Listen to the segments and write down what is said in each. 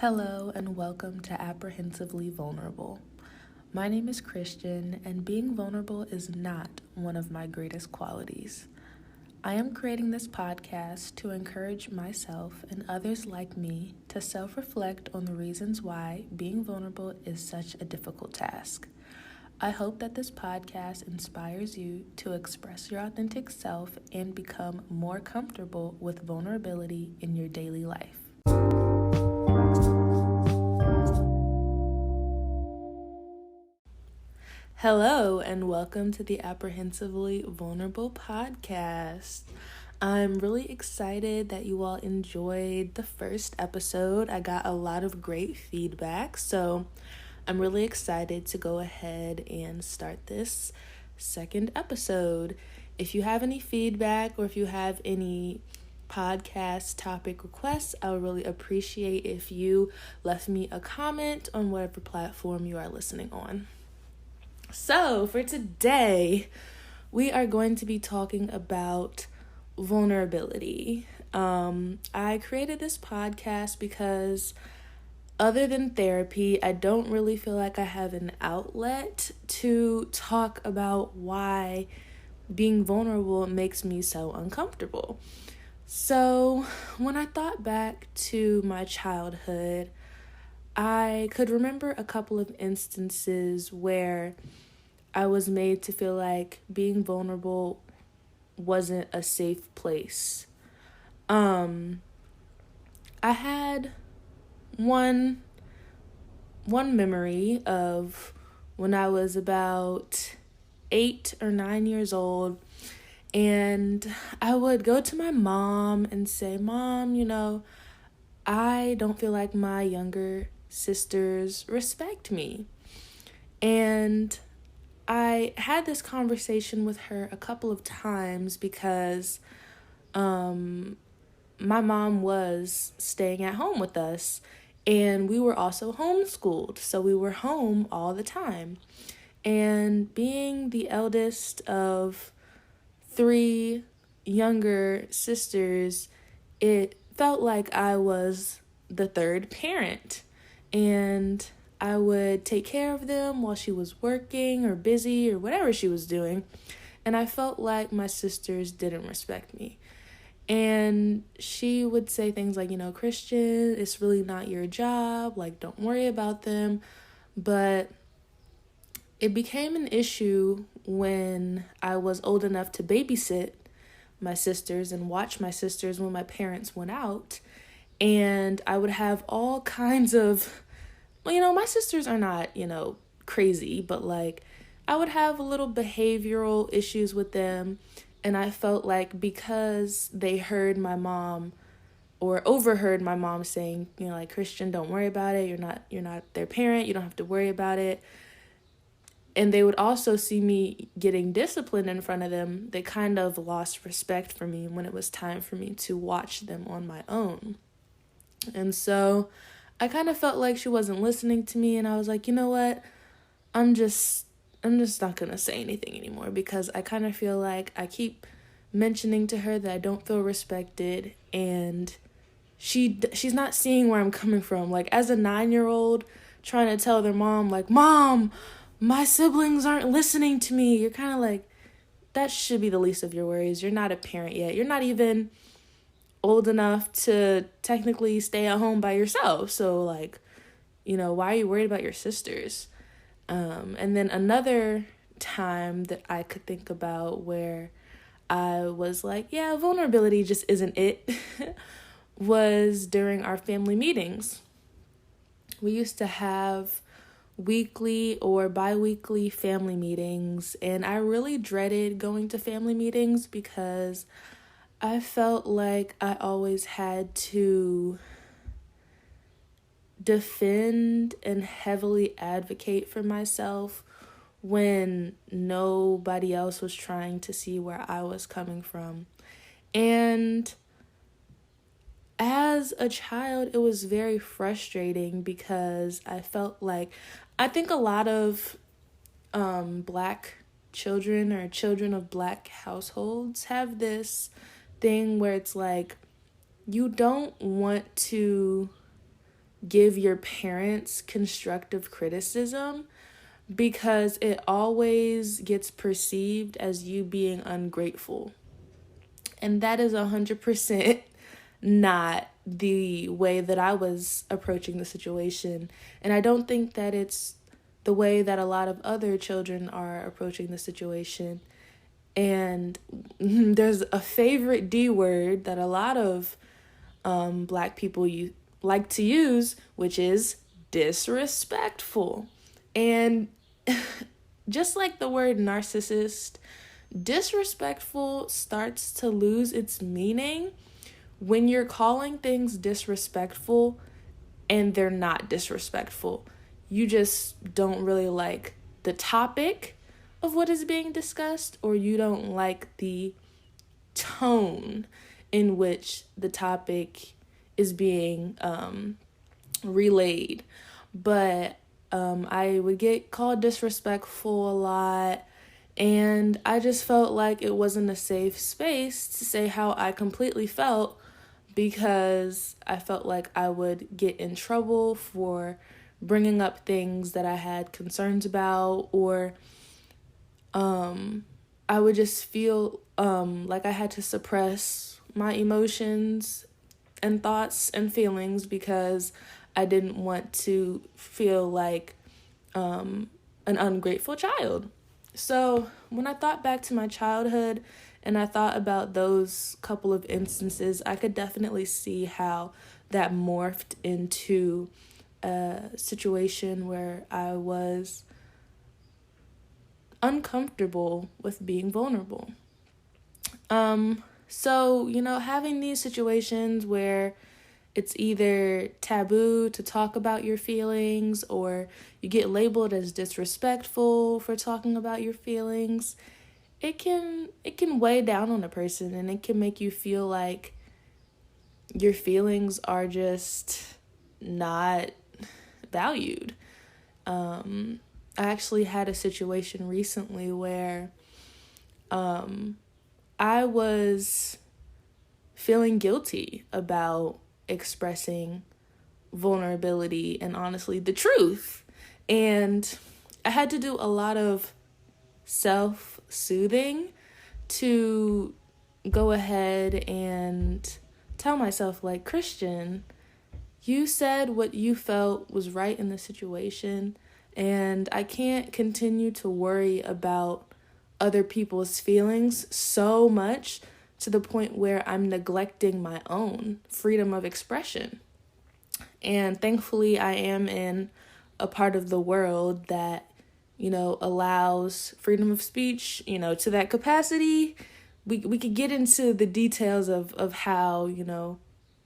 Hello and welcome to Apprehensively Vulnerable. My name is Christian, and being vulnerable is not one of my greatest qualities. I am creating this podcast to encourage myself and others like me to self-reflect on the reasons why being vulnerable is such a difficult task. I hope that this podcast inspires you to express your authentic self and become more comfortable with vulnerability in your daily life. Hello, and welcome to the Apprehensively Vulnerable podcast. I'm really excited that you all enjoyed the first episode. I got a lot of great feedback, so I'm really excited to go ahead and start this second episode. If you have any feedback or if you have any podcast topic requests, I would really appreciate if you left me a comment on whatever platform you are listening on. So for today, we are going to be talking about vulnerability. I created this podcast because other than therapy, I don't really feel like I have an outlet to talk about why being vulnerable makes me so uncomfortable. So when I thought back to my childhood, I could remember a couple of instances where I was made to feel like being vulnerable wasn't a safe place. I had one memory of when I was about 8 or 9 years old, and I would go to my mom and say, "Mom, I don't feel like my younger sisters respect me." And I had this conversation with her a couple of times because my mom was staying at home with us, and we were also homeschooled, so we were home all the time. And being the eldest of 3 younger sisters, it felt like I was the third parent, and I would take care of them while she was working or busy or whatever she was doing, and I felt like my sisters didn't respect me. And she would say things like, "Christian, it's really not your job, don't worry about them." But it became an issue when I was old enough to babysit my sisters and watch my sisters when my parents went out. And I would have all kinds of, my sisters are not, crazy, but I would have little behavioral issues with them. And I felt like because they heard my mom or overheard my mom saying, "Christian, don't worry about it. You're not their parent. You don't have to worry about it." And they would also see me getting disciplined in front of them. They kind of lost respect for me when it was time for me to watch them on my own. And so I kind of felt like she wasn't listening to me, and I was like, "You know what? I'm just not going to say anything anymore," because I kind of feel like I keep mentioning to her that I don't feel respected, and she's not seeing where I'm coming from. As a 9-year-old trying to tell their mom, "Mom, my siblings aren't listening to me." You're kind of like, that should be the least of your worries. You're not a parent yet. You're not even old enough to technically stay at home by yourself. So why are you worried about your sisters? And then another time that I could think about where I was like, yeah, vulnerability just isn't it, was during our family meetings. We used to have weekly or bi-weekly family meetings, and I really dreaded going to family meetings because I felt like I always had to defend and heavily advocate for myself when nobody else was trying to see where I was coming from. And as a child, it was very frustrating because I felt like, I think a lot of Black children or children of Black households have this thing where it's like, you don't want to give your parents constructive criticism because it always gets perceived as you being ungrateful. And that is 100% not the way that I was approaching the situation. And I don't think that it's the way that a lot of other children are approaching the situation. And there's a favorite D word that a lot of Black people like to use, which is disrespectful. And just like the word narcissist, disrespectful starts to lose its meaning when you're calling things disrespectful and they're not disrespectful. You just don't really like the topic of what is being discussed, or you don't like the tone in which the topic is being relayed. But I would get called disrespectful a lot, and I just felt like it wasn't a safe space to say how I completely felt, because I felt like I would get in trouble for bringing up things that I had concerns about, or I would just feel like I had to suppress my emotions and thoughts and feelings because I didn't want to feel like an ungrateful child. So when I thought back to my childhood and I thought about those couple of instances, I could definitely see how that morphed into a situation where I was uncomfortable with being vulnerable. So, having these situations where it's either taboo to talk about your feelings, or you get labeled as disrespectful for talking about your feelings, it can weigh down on a person, and it can make you feel like your feelings are just not valued. I actually had a situation recently where I was feeling guilty about expressing vulnerability and honestly the truth. And I had to do a lot of self-soothing to go ahead and tell myself, like, Christian, you said what you felt was right in the situation, and I can't continue to worry about other people's feelings so much to the point where I'm neglecting my own freedom of expression. And thankfully, I am in a part of the world that, allows freedom of speech, to that capacity. We could get into the details of how,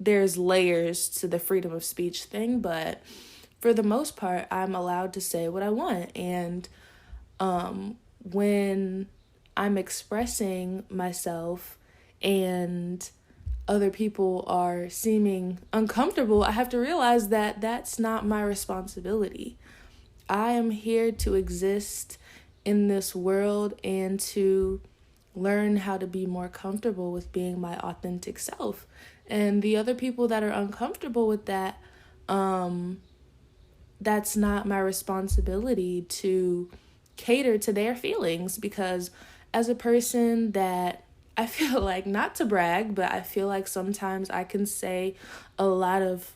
there's layers to the freedom of speech thing, but for the most part, I'm allowed to say what I want. And when I'm expressing myself and other people are seeming uncomfortable, I have to realize that that's not my responsibility. I am here to exist in this world and to learn how to be more comfortable with being my authentic self. And the other people that are uncomfortable with that, that's not my responsibility to cater to their feelings, because as a person that I feel like, not to brag, but I feel like sometimes I can say a lot of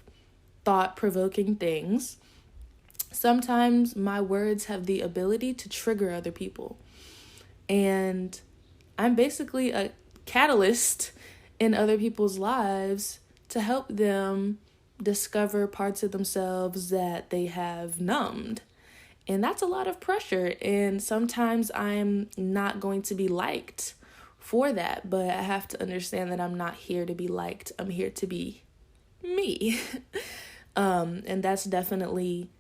thought-provoking things. Sometimes my words have the ability to trigger other people. And I'm basically a catalyst in other people's lives to help them discover parts of themselves that they have numbed. And that's a lot of pressure. And sometimes I'm not going to be liked for that. But I have to understand that I'm not here to be liked. I'm here to be me. And that's definitely,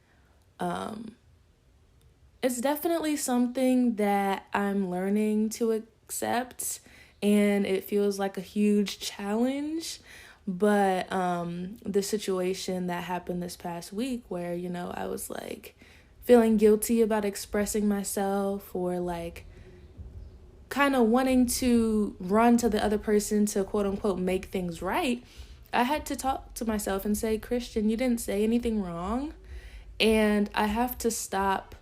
it's definitely something that I'm learning to accept. And it feels like a huge challenge. But the situation that happened this past week where, I was like feeling guilty about expressing myself, or like kind of wanting to run to the other person to quote unquote make things right, I had to talk to myself and say, Christian, you didn't say anything wrong. And I have to stop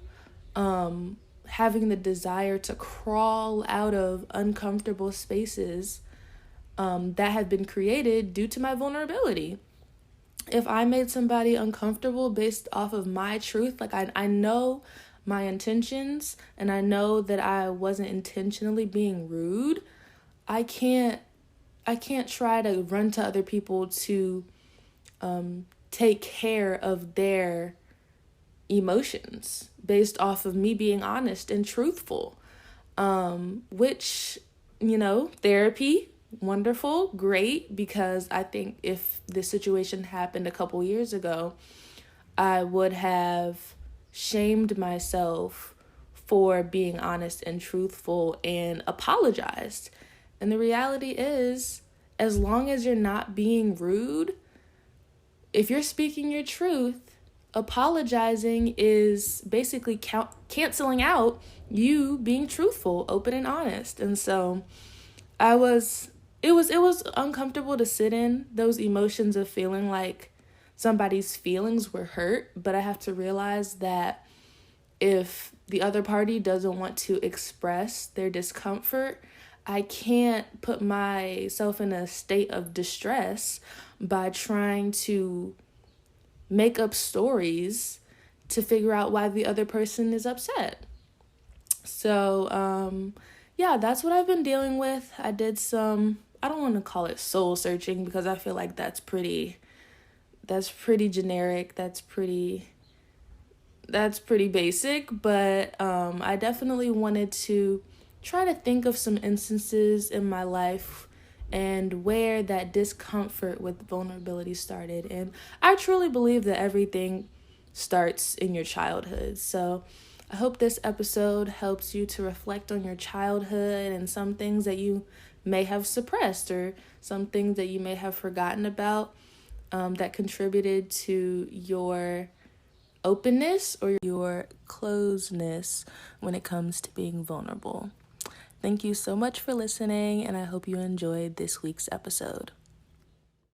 having the desire to crawl out of uncomfortable spaces that have been created due to my vulnerability. If I made somebody uncomfortable based off of my truth, like I know my intentions and I know that I wasn't intentionally being rude, I can't try to run to other people to take care of their emotions based off of me being honest and truthful. Which, therapy, wonderful, great, because I think if this situation happened a couple years ago, I would have shamed myself for being honest and truthful and apologized. And the reality is, as long as you're not being rude, if you're speaking your truth, apologizing is basically canceling out you being truthful, open and honest. And so it was uncomfortable to sit in those emotions of feeling like somebody's feelings were hurt, but I have to realize that if the other party doesn't want to express their discomfort, I can't put myself in a state of distress by trying to make up stories to figure out why the other person is upset. So, that's what I've been dealing with. I did I don't want to call it soul searching because I feel like that's pretty generic. That's pretty basic, but I definitely wanted to try to think of some instances in my life and where that discomfort with vulnerability started. And I truly believe that everything starts in your childhood. So I hope this episode helps you to reflect on your childhood and some things that you may have suppressed or some things that you may have forgotten about that contributed to your openness or your closeness when it comes to being vulnerable. Thank you so much for listening, and I hope you enjoyed this week's episode.